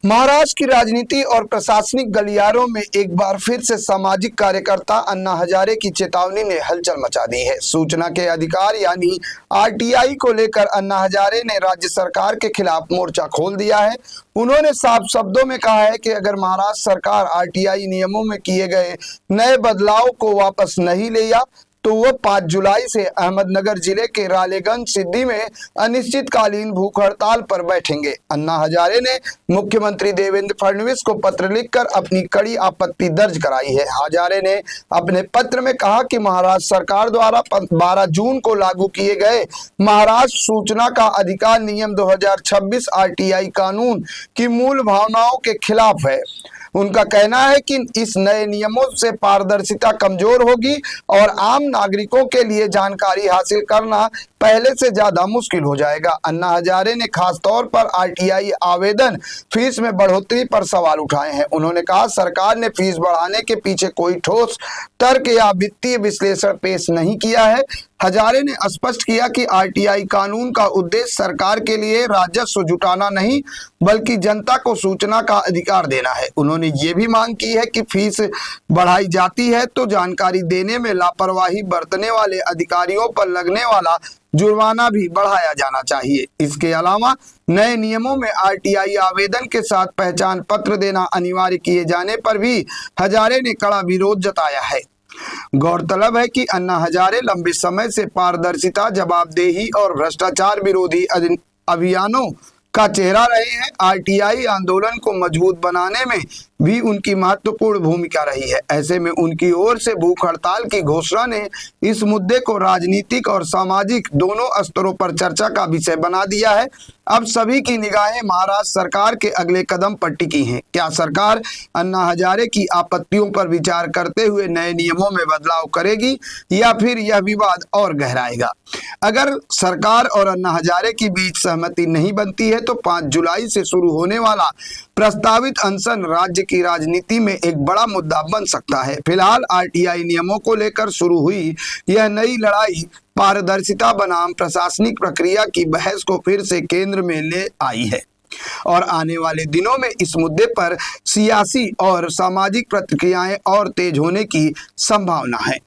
महाराष्ट्र की राजनीति और प्रशासनिक गलियारों में एक बार फिर से सामाजिक कार्यकर्ता अन्ना हजारे की चेतावनी ने हलचल मचा दी है। सूचना के अधिकार यानी आरटीआई को लेकर अन्ना हजारे ने राज्य सरकार के खिलाफ मोर्चा खोल दिया है। उन्होंने साफ शब्दों में कहा है कि अगर महाराष्ट्र सरकार आरटीआई नियमों में किए गए नए बदलाव को वापस नहीं लिया तो वो 5 जुलाई से अहमदनगर जिले के रालेगंज सिद्धि में अनिश्चितकालीन भूख हड़ताल पर बैठेंगे। अन्ना हजारे ने मुख्यमंत्री देवेंद्र फडणवीस को पत्र लिखकर अपनी कड़ी आपत्ति दर्ज कराई है। हजारे ने अपने पत्र में कहा कि महाराष्ट्र सरकार द्वारा 12 जून को लागू किए गए महाराष्ट्र सूचना का अधिकार नियम 2026 आरटीआई कानून की मूल भावनाओं के खिलाफ है। उनका कहना है कि इस नए नियमों से पारदर्शिता कमजोर होगी और आम नागरिकों के लिए जानकारी हासिल करना पहले से ज्यादा मुश्किल हो जाएगा। अन्ना हजारे ने खास तौर पर आरटीआई आवेदन फीस में बढ़ोतरी पर सवाल उठाए हैं। उन्होंने कहा सरकार ने फीस बढ़ाने के पीछे कोई ठोस तर्क या वित्तीय विश्लेषण पेश नहीं किया है। हजारे ने स्पष्ट किया कि आरटीआई कानून का उद्देश्य सरकार के लिए राजस्व जुटाना नहीं बल्कि जनता को सूचना का अधिकार देना है। उन्होंने ये भी मांग की है कि फीस बढ़ाई जाती है तो जानकारी देने में लापरवाही बरतने वाले अधिकारियों पर लगने वाला जुर्माना भी बढ़ाया जाना चाहिए। इसके अलावा नए नियमों में आरटीआई आवेदन के साथ पहचान पत्र देना अनिवार्य किए जाने पर भी हजारे ने कड़ा विरोध जताया है। गौरतलब है कि अन्ना हजारे लंबे समय से पारदर्शिता, जवाबदेही और भ्रष्टाचार विरोधी अभियानों का चेहरा रहे हैं। आरटीआई आंदोलन को मजबूत बनाने में भी उनकी महत्वपूर्ण भूमिका रही है। ऐसे में उनकी ओर से भूख हड़ताल की घोषणा ने इस मुद्दे को राजनीतिक और सामाजिक दोनों स्तरों पर चर्चा का विषय बना दिया है। अब सभी की निगाहें महाराष्ट्र सरकार के अगले कदम पर टिकी हैं। क्या सरकार अन्ना हजारे की आपत्तियों पर विचार करते हुए नए नियमों में बदलाव करेगी या फिर यह विवाद और गहराएगा? अगर सरकार और अन्ना हजारे के बीच सहमति नहीं बनती है तो 5 जुलाई से शुरू होने वाला प्रस्तावित अनशन राज्य की राजनीति में एक बड़ा मुद्दा बन सकता है। फिलहाल आरटीआई नियमों को लेकर शुरू हुई यह नई लड़ाई पारदर्शिता बनाम प्रशासनिक प्रक्रिया की बहस को फिर से केंद्र में ले आई है और आने वाले दिनों में इस मुद्दे पर सियासी और सामाजिक प्रतिक्रियाएं और तेज होने की संभावना है।